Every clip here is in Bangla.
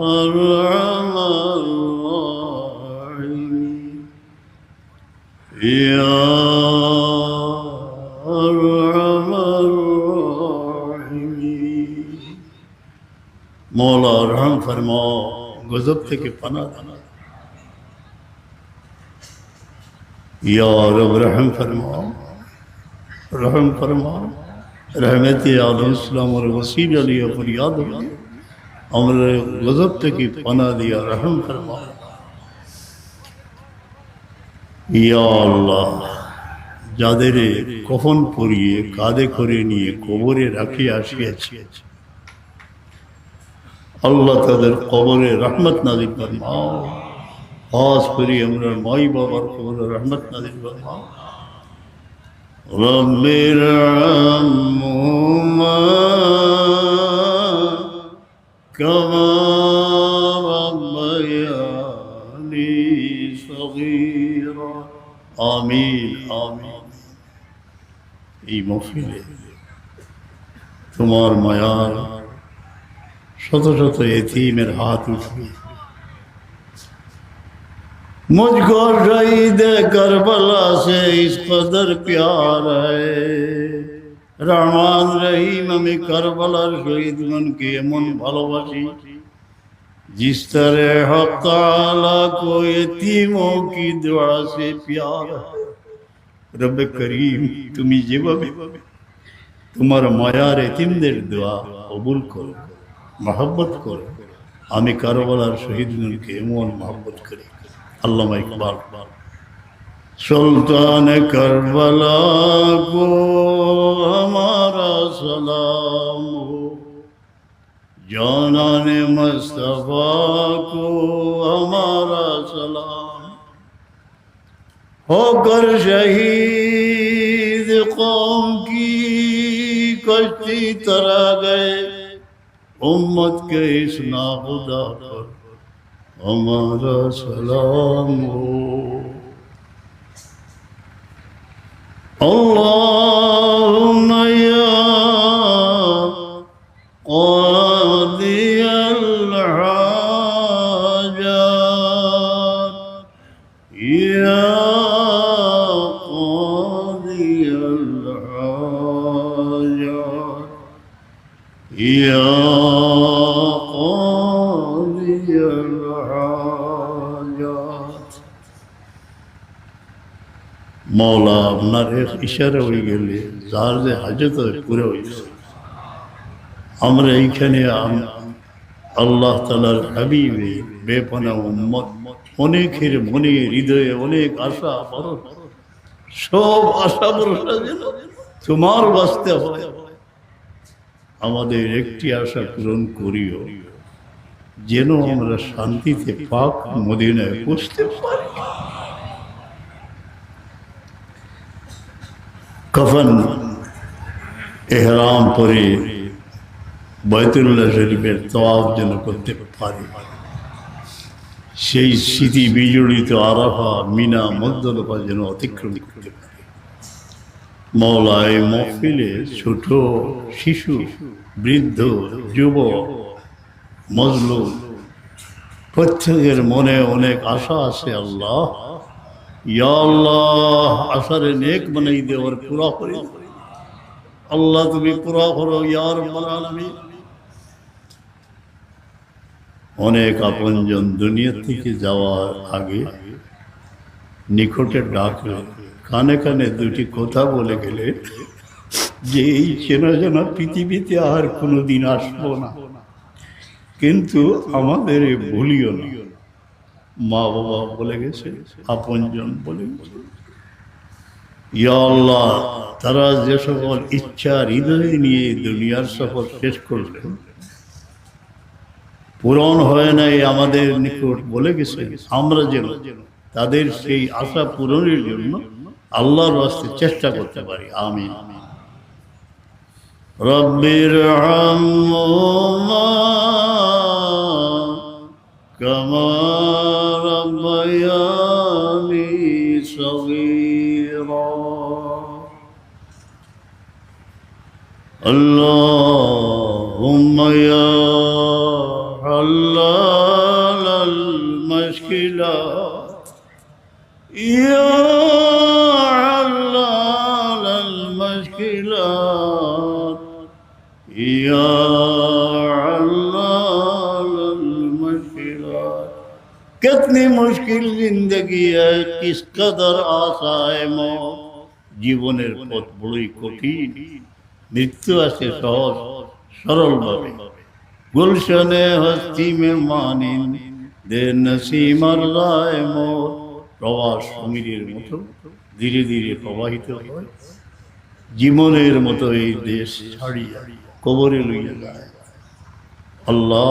أرحم الراحمين يا أرحم الراحمين مولا رحم فرماؤ गजब থেকে पना देना या रब रहम फरमाओ रहमत आलम इस्लाम और वसील अली फरियाद हमरे गजब থেকে पना दिया रहम फरमाओ या अल्लाह যাদের কফন পরিয়ে কাঁধে করে নিয়ে কবরে রাখি আসিয়াছি আল্লাহ তাদের কবরে রহমত নাযিল ফরমাও खास करी हमरा माई बाबार कबरे रहमत नाज़िल फरमाओ रब्बिरहम्हुमा कमा रब्बयानी सगीरा आमीन आमीन এই মহফিলে তোমার মায়ার শত শত এতিমের হাত উঠবে मुझको शहीद करबला से इस कदर प्यार है रहमान रहीम हमें करबलार शहीद मन के एमन भालोबासी जिस तरह हक ताला को यतीमों की दुआ से प्यार है रब करीम তুমি যেভাবে তোমার মায়ার এতিমদের দোয়া কবুল করো মহব্বত করো আমি কারবালার শহীদ মনকে এমন মহব্বত করি अल्लामा इकबाल सुल्तान करबला को हमारा सलाम हो जानान मुस्तफा को हमारा सलाम होकर शहीद कौम की कश्ती तरा गए उम्मत के इस नाखुदा पर हमारा सलाम हो अल्लाहुम्मा या क़ादी अल-हाजात या क़ादी अल-हाजात या मौला আপনার ইশারা হয়ে গেলে যার যে হাজত পুরো হয়েছে আমরা এইখানে আল্লাহ তাআলার হাবিবে বেপনা উম্মত অনেকের মনে হৃদয়ে অনেক আশা ভরসা সব আশা ভরসা যেন তোমার বাস্তে হয় আমাদের একটি আশা পূরণ করিও যেন আমরা শান্তিতে পাক মদিনায় পৌঁছতে পারি कफन एहराम परे बैतुल्लाह शरीफेर तवाफ जन करते पारी সেই স্মৃতি বিজড়িত আরাফা মিনা মুজদালিফা যেন অতিক্রম করতে পারে মওলা এই মহফিলে ছোট শিশু বৃদ্ধ যুবক মজলুম প্রত্যেকের মনে অনেক আশা আছে আল্লাহ या अल्लाह असर नेक बनाई दे और पूरा करो अल्लाह तुम्हें पूरा करो या रब्बुल आलामीन অনেক আপনজন দুনিয়া থেকে যাওয়ার আগে নিকটে ডাকলে কানে কানে দুটি কথা বলে গেলে যে এই চেনা জানা পৃথিবীতে আর কোনোদিন আসবো না কিন্তু আমাদের ভুলিও না মা বাবা বলে গেছে আপনজন বলে গেছে ইয়া আল্লাহ তারা যে সকল ইচ্ছা হৃদয়ে নিয়ে দুনিয়ার সফর শেষ করলেন পূরণ হয় নাই আমাদের নিকট বলে গেছে আমরা যেন তাদের সেই আশা পূরণের জন্য আল্লাহর রাস্তে চেষ্টা করতে পারি আমিন রব্বিরহামহুমা কামা রব্বায়ানি সগীরা اللهم يا الله المشكلات يا علال المشكلات يا علال المشكلات कितनी मुश्किल जिंदगी है किस कदर आशा है मौत জীবনের পথ বড়ই কঠিন মৃত্যু আছে সহজ সরল ভাবে গুলশনে হস্তি মে মানিন দে নসিম আল্লাহ মৌত প্রবাস সমীরের মতো ধীরে ধীরে প্রবাহিত হয় জীবনের মতো এই দেশ ছাড়িয়া কবরে লইয়া যায় আল্লাহ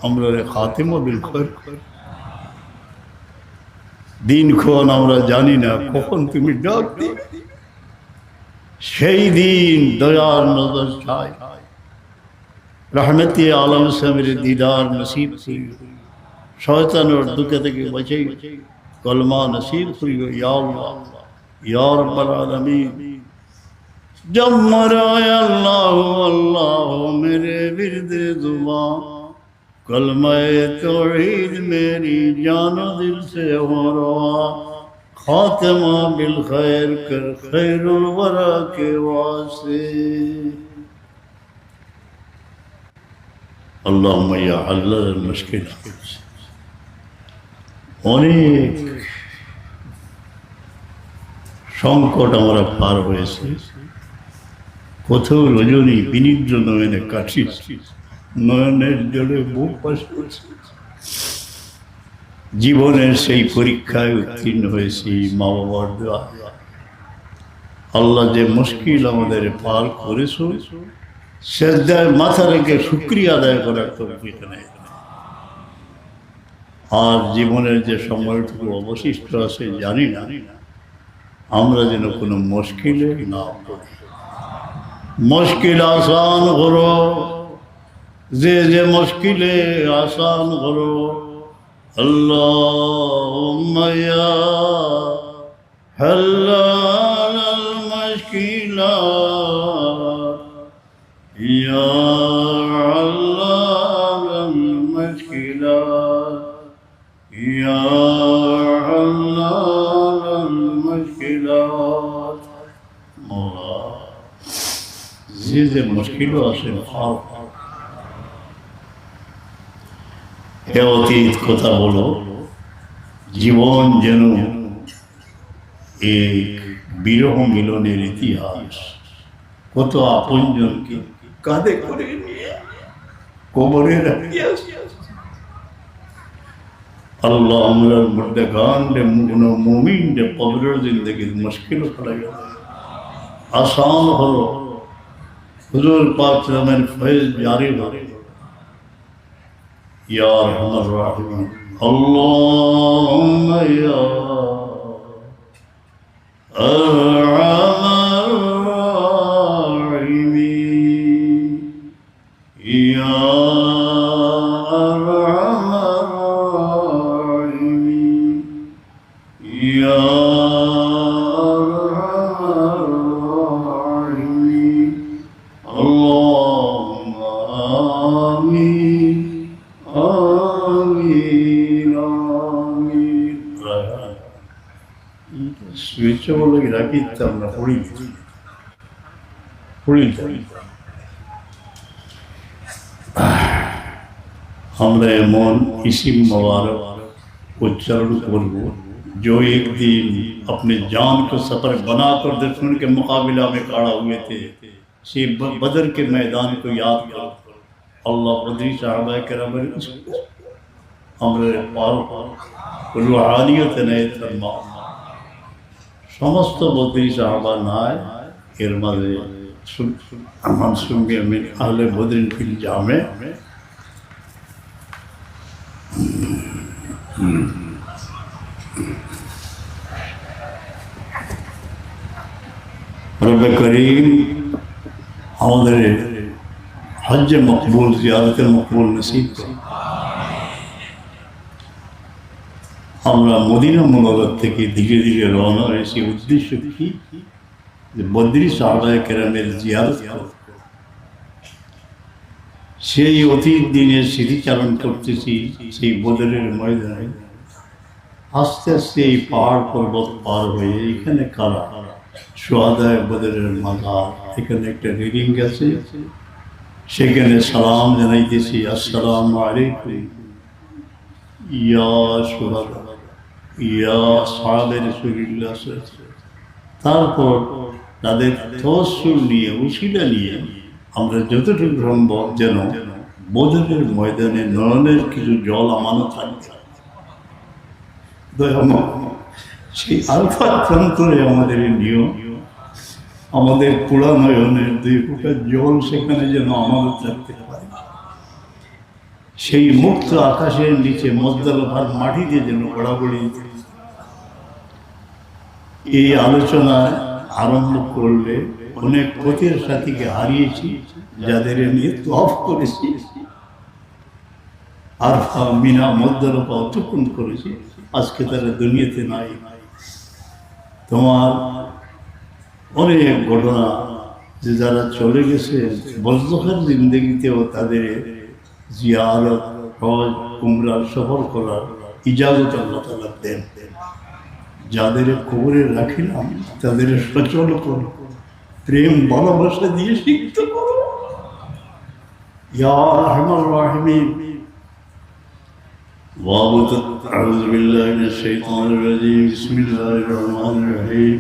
আমরা খাতেমা বিল খৈর দিনক্ষণ আমরা জানি না কখন তুমি ডাক দিবে সেই দিন দয়ার নজর চাই রহমতে আলম সামের দিদার নসিব করিও শয়তানের দুঃখ থেকে বাঁচাই কলমা নসিব করিও ইয়া আল্লাহ ইয়া রাব্বাল আলামিন जब मराए अल्लाह अल्लाह मेरे विरदे जुबान कलमाए तौहीद मेरी जानो दिल से हो रवा खातिमा बिल खैर कर खैरुल वरा के वास्ते अल्लाहुम्म या हल्लल मुश्किल অনেক সংকট আমরা পার হয়েছে কোথাও রজনী বিনিদ্র নয়নে কাটিস নয়নের জলে বুক পাশ করছে জীবনের সেই পরীক্ষায় উত্তীর্ণ হয়েছি মা বাবার দোয়া আল্লাহ যে মুশকিল আমাদের পার করেছ সেজদায় মাথা রেখে শুকরিয়া আদায় করার তৌফিক নেই আর জীবনের যে সময়টুকু অবশিষ্ট আছে জানি না আমরা যেন কোনো মুশকিলে না পড়ি मुश्किल आसान करो जे मुश्किले आसान करो अल्लाहुम्मा या हल्लाल मुश्किलात या हल्लाल मुश्किलात या हल्लाल मुश्किलात मौला যে মুশকিলও আছে হে অতীত কথা বলো জীবন যেন এক বিরহ মিলনের ইতিহাস কত আপনজনকে কাঁধে করে নিয়ে কবরে রাখিয়া আল্লাহ আমরা মুর্দেগান রে মুমিন রে কবরের জিন্দগির মুশকিল পড়ে গেল आसान हो हुजूर पाक सल्लल्लाहु अलैहि फैज़ जारी हो या रहमान रहीम अल्लाहुम्मा या अरहमान रहीम या अरहमान रहीम या স্বিচ বলে রাখি আমরা পড়ি আমরা এমন ইসিম মুবারক उच्चारण करब जो एक दिन अपने जान को सफर बनाकर दुश्मन के मुकाबला में खड़ा हुए थे से बदर के मैदान को याद करो अल्लाह बदरी साहबा करम আমরা পার রুহানিয়ত নেই ফরমা সমস্ত বদরি সাহাবা নাই এর মাঝে আমার সঙ্গে আমি আহলে বদরিন ফিল জামে রব্বে করিম আমাদের হজ্জ মকবুল জিয়ারত মকবুল নসিব করুন আমরা মদিনা মুনাওয়ারা থেকে ধীরে ধীরে রওনা হয়েছি উদ্দেশ্য কি যে বদরি সাহাবায়ে কেরামের জিয়ারত করব সেই অতীত দিনের স্মৃতিচারণ করতেছি সেই বদরের ময়দানে আস্তে আস্তে এই পাহাড় পর্বত পার হয়ে এখানে কারা সুহাদায়ে বদরের মাজার, এখানে একটা রিডিং আছে, সেখানে সালাম জানাইতেছি, আসসালামু আলাইকুম ইয়া সুহাদা ইয়া সাহাবে রাসূলুল্লাহ। তারপর তাদের তওয়াসসুল নিয়ে, উসিলা নিয়ে আমরা যতটুকু সম্ভব যেন বদরের ময়দানে নয়নের কিছু জল আমানত রাখতে, সেই আলফা প্রান্তরে আমাদের নিয়ম, আমাদের পোড়া নয়নের 2 ফোঁটা জল সেখানে যেন আমানত রাখতে পারে, সেই মুক্ত আকাশের নিচে মজদালফার মাটিতে যেন গড়াগড়ি। এই আলোচনা আরম্ভ করলে অনেক পথের সাথীকে হারিয়েছি, যাদের নিয়ে তওয়াফ করেছি, আরফা মিনা মজদালফা অতিক্রম করেছি, আজকে তারা দুনিয়াতে নাই। তোমার অনেক ঘটনা যে যারা চলে গেছে বরজখের জিন্দগিতেও তাদের জিয়ারত, হজ, উমরা সফর করার ইজাজত আল্লাহ তাআলা দেন। যাদের কবরে রাখিলাম তাদের সচল করো, প্রেম ভালোবাসা দিয়ে সিক্ত করো। ইয়া আরহামার রাহিমিন। أعوذ بالله من الشيطان الرجيم. بسم الله الرحمن الرحيم.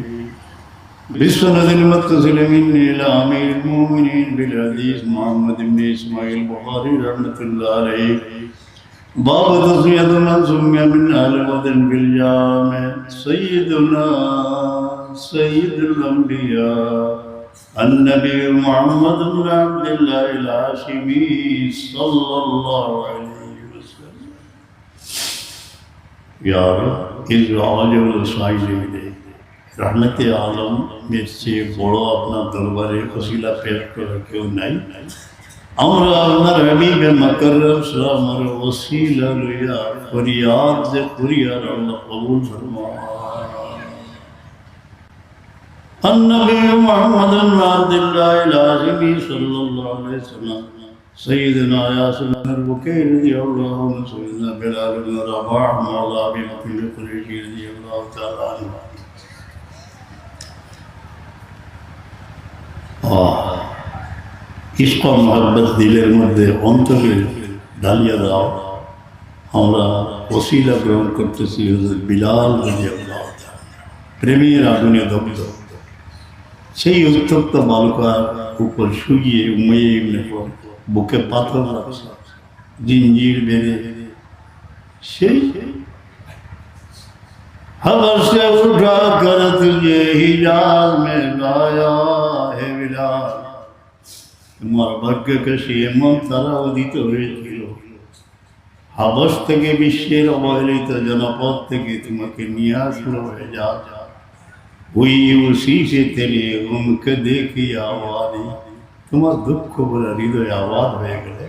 بسند المتصل مني إلى أمير المؤمنين بالحديث محمد بن إسماعيل البخاري رحمة الله عليه. باب تسمية من سمي من أهل بدر بالجامع سيدنا سيد الأنبياء النبي محمد بن عبد الله الهاشمي صلى الله عليه وسلم. या इस आवाज़ साइले रहमत आलम में से बड़ो अपना दरबारे वसीला पेश कर क्यों नहीं। আমরা আপনার হাবিবে মাকরম সালামের ওসিলা লইয়া ফরিয়াদ যে ফরিয়াদ আল্লাহ কবুল ফরমায়। النبي محمد بن عبد الله الهاشمي صلى الله عليه وسلم سيدنا ياسر البكير رضي الله عنه سيدنا بلال بن رباح مولى ابي بكر القرشي رضي الله تعالى عنه। ইশক মহব্বত দিলের মধ্যে অন্তরে ডালিয়া দাও। আমরা ওসিলা গ্রহণ করতেছি হযরত বিলাল রাদিয়াল্লাহু তাআলা, প্রেমের আগুনে দগ্ধ। সেই উত্তপ্ত বালুকার উপর শুয়ে উমাইয়া ইবনে খলদ বুকে পাথর রাখছে, জিঞ্জির বেঁধে সেই हबर से उठा कर तुझे हिजाज में लाया है बिलाल। তোমার ভাগ্যকাশী এমন তারা উদিত হয়েছিল, হাবস থেকে বিশ্বের অবহেলিত জনপদ থেকে তোমাকে নিয়ে আসলো হয়ে যা। हुई उसी से तेरे उनके देखी आवाज़, তোমার দুঃখ ভরা হৃদয় আওয়াজ হয়ে গেলে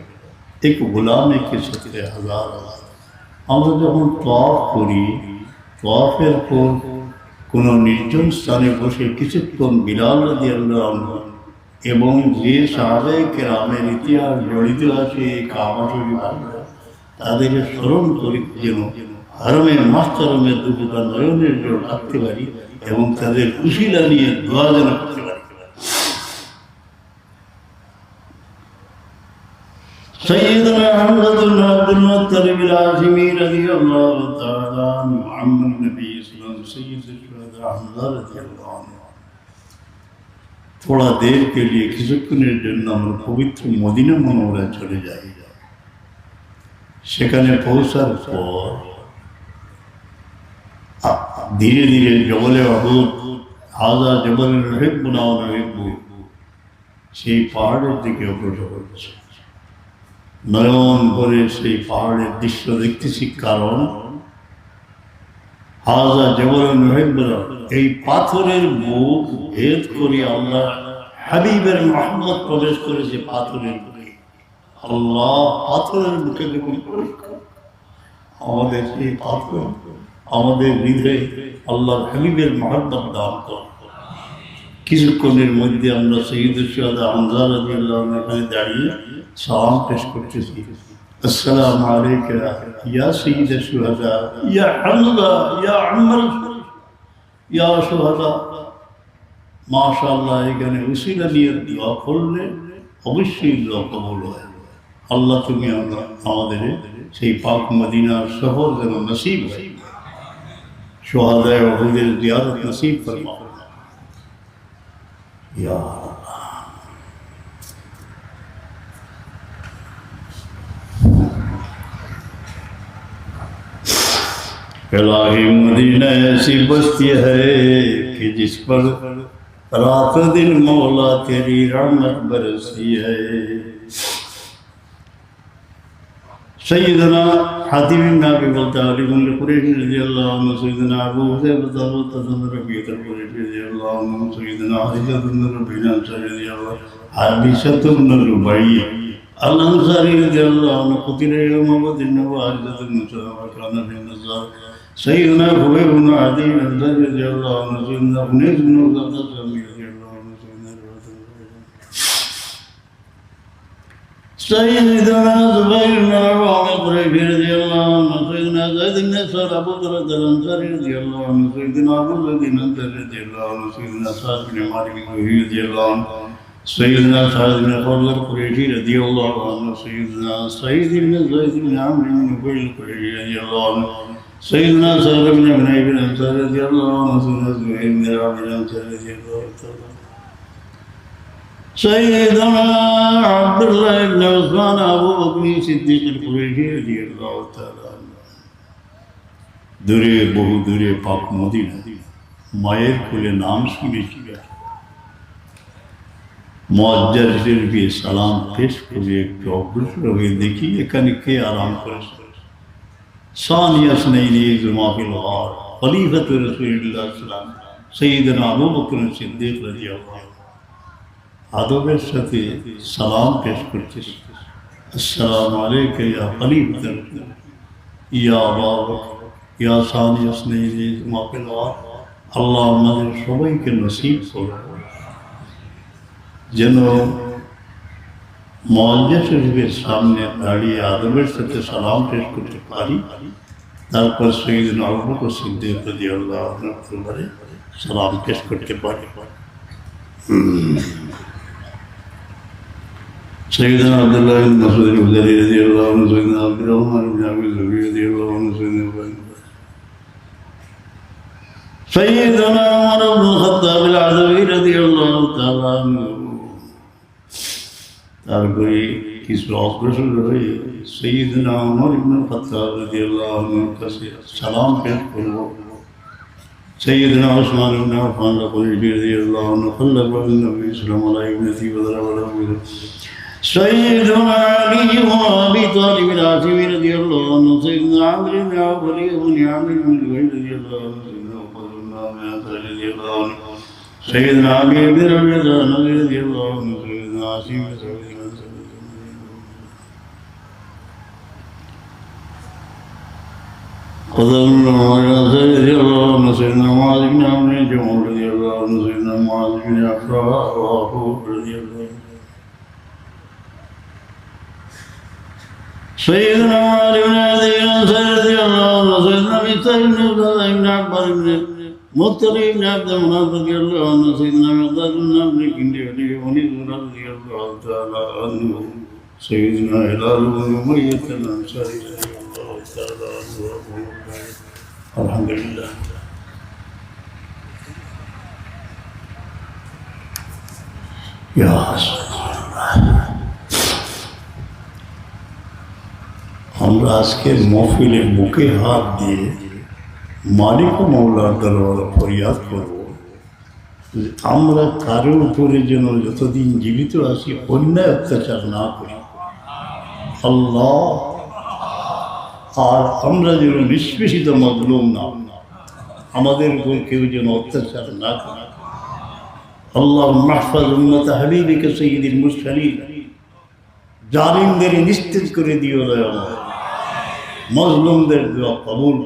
এক গোলামে কে 70,000। আমরা যখন তওয়াফ করি, তওয়াফের পর কোনো নির্জন স্থানে বসে কিছুক্ষণ বিলাল রাদিয়াল্লাহু আনহু এবং যে সাহাবায়ে কেরামের ইতিহাস জড়িত আছে এই কাবা শরীফ, তাদের স্মরণ করি যেন হারমে মাহতারমের দুপুরা নয়নের জল রাখতে পারি এবং তাদের উসিলা নিয়ে দোয়া যেন করতে পারি। سيدنا حمزة بن عبد المطلب الهاشمي رضي الله تعالى عنه عم النبي صلى الله عليه وسلم سيد الشهداء حمزة رضي الله عنه। थोड़ा देर के लिए কিছুক্ষণের জন্য আমরা পবিত্র মদিনা মুনাওয়ারায় চলে যাই। সেখানে পৌঁছার পর ধীরে ধীরে জবলে উহুদ, হাযা জবলুল রিহবুনা ওয়া রিহবু, সেই পাহাড়ের দিকে অগ্রসর হচ্ছে। নয়ন ভরে সেই পাহাড়ের দৃশ্য দেখতেছি, কারণ হাযা জবলুল রিহবুনা, এই পাথরের মুখ ভেদ করে আল্লাহ হাবিবের মোহাম্মদ প্রবেশ করেছে পাথরের মুখে। আল্লাহ পাথরের মুখে দেখুন পরীক্ষা, আমাদের সেই পাথর আমাদের হৃদয়ে আল্লাহর হাবিবের মোহাম্মদ দান কর। কিছুক্ষণের মধ্যে আমরা সৈয়দুল শুহাদা হামজা রাদিয়াল্লাহু আনহু এখানে দাঁড়িয়ে সালাম পেশ করতেছি, السلام عليك يا سيد الشهداء يا حمزة يا عمر يا شهداء ما شاء الله এখানে উসিলা নিয়ে দোয়া করলে অবশ্যই দোয়া কবুল হয়। আল্লাহ তুমি আমাদের সেই পাক মদিনার শহর যেন নসিব হয়, শুহাদায়ে উহুদের জিয়ারত নসিব ফরমাও ইয়া इलाही मदीना ऐसी बस्ती है कि जिस पर रात दिन मौला तेरी रहमत बरसी है। सैयदना हातिम बिन अबी तालिब कुरैशी रज़ियल्लाहु अन्हु, सैयदना अबू हुज़ैफा रबीअत कुरैशी रज़ियल्लाहु अन्हु, सैयदना आयशा रज़ियल्लाहु अन्हा, रज़ियल्लाहु हाबिसा बिन रुबई अल-अंसारी रज़ियल्लाहु अन्हु, कुतिला यौम बदरिन व हारिसatu मुसलमा काना फिन नज़ार, सैयदना हुबैब बिन अदी रज़ियल्लाहु अन्हु, सैयदना हुनैस बिन ज़ादा रज़ियल्लाहु अन्हु, सैयदना ज़ुबैर बिन अव्वाम कुरैशी रज़ियल्लाहु अन्हु, सैयदना ज़ैद बिन सअद अबू बकर अल-अंसारी रज़ियल्लाहु अन्हु, सैयदना अबू ज़ैद अंसारी रज़ियल्लाहु अन्हु, सैयदना सअद बिन मालिक रज़ियल्लाहु अन्हु, सैयदना सअद बिन फज़ल कुरैशी रज़ियल्लाहु अन्हु, सैयदना सईद बिन ज़ैद बिन आमिर बिन नुफ़ैल कुरैशी रज़ियल्लाहु अन्हु, सैयदना सहल बिन हुनैफ अंसारी रज़ियल्लाहु अन्हु, सैयदना ज़ुहैर बिन आमिर अंसारी रज़ियल्लाहु ताला, सैयदना अब्दुल्लाह बिन उस्मान अबू बकर सिद्दीक़ कुरैशी रज़ियल्लाहु ताला। दूरे बहु दूरे पाक मदीना माয়ের কোলে নাম শুনেছি, মুআজ্জার শরীফে সালাম পেশ করে একটু অগ্রসর হয়ে দেখি এখানে কে আরাম করেছে। সানিয়া সুনাইনি জুমাফিল গার খলিফাত রাসূলুল্লাহ সাল্লাল্লাহু আলাইহি ওয়াসাল্লাম সৈয়দনা আবু বকর সিদ্দীক রাদিয়াল্লাহু আনহু আদবের সাথে সালাম পেশ করছে। আসসালামু আলাইকা ইয়া খলিফাত ইয়া আবু বকর ইয়া সানিয়া সুনাইনি জুমাফিল গার, আল্লাহ আমাদের সবাইকে নসিব করুন যেন মুআজ্জার শরীফের সামনে দাঁড়িয়ে আদবের সাথে সালাম পেশ করতে পারি, তারপর সৈয়দনা আবু বকর সিদ্দীক রাদিয়াল্লাহু আনহু দরবারে সালাম পেশ করতে পারি। সৈয়দনা আব্দুল্লাহ বিন মাসউদ আল-হুযালি রাদিয়াল্লাহু আনহু, সৈয়দনা আব্দুর রহমান বিন আবি যুবাইর রাদিয়াল্লাহু আনহু, সৈয়দনা উমর ইবনে খাত্তাব আল-আদওয়ী রাদিয়াল্লাহু তাআলা আনহু। তারপরে কিছু অগ্রসর হয়ে সৈয়দনা উমর ইবনে খাত্তাব রাদিয়াল্লাহু আনহুর কাছে সালাম পেশ করব। সৈয়দনা উসমান ইবনে আফফান রাদিয়াল্লাহু আনহু খল্লাফা নবী সাল্লাল্লাহু আলাইহি ওয়াসাল্লাম, সৈয়দনা আলী ইবনে আবি তালিব আল-আশিমি রাদিয়াল্লাহু আনহু, সৈয়দনা আমর ইবনে আবি ইবনে আমির ইবনে লুহাই রাদিয়াল্লাহু আনহু, सैयदना अबी रज़ियल्लाहु अन्हु रज़ियल्लाहु अन्हु, सैयदना आसिम रज़ियल्लाहु अन्हु, सैयदना मुआज़ बिन अम्र जमूह रज़ियल्लाहु अन्हु, सैयदना मुआज़ बिन अफ़रा रज़ियल्लाहु अन्हु, सैयदना अली बिन अबी अंसारी रज़ियल्लाहु अन्हु, सैयदना मिस्ताह बिन इब्न अब्बास बिन मुत्तलिब बिन अब्द मुनाफ रज़ियल्लाहु अन्हु, सैयदना मिक़दाद बिन अम्र किंदी रज़ियल्लाहु ताला अन्हु, सैयदना हिलाल बिन उमय्या अल-अंसारी रज़ियल्लाहु ताला अन्हु। अल्हम्दुलिल्लाह। या আমরা আজকের মাহফিলে বুকে হাত দিয়ে মালিক ও মওলার দরবারে ফরিয়াদ করব, আমরা কারোর উপরে যেন যতদিন জীবিত আছি অন্যায় অত্যাচার না করি আল্লাহ, আর আমরা যেন নিষ্পেষিত মজলুম না, আমাদের উপর কেউ যেন অত্যাচার না করে। আল্লাহ মাহফাজ উম্মত হাবিবিকা সাইয়্যিদুল মুরসালিন, জালিমদের নিস্তেজ করে দিও দয়াময়, মজলুমদের দোয়া কবুল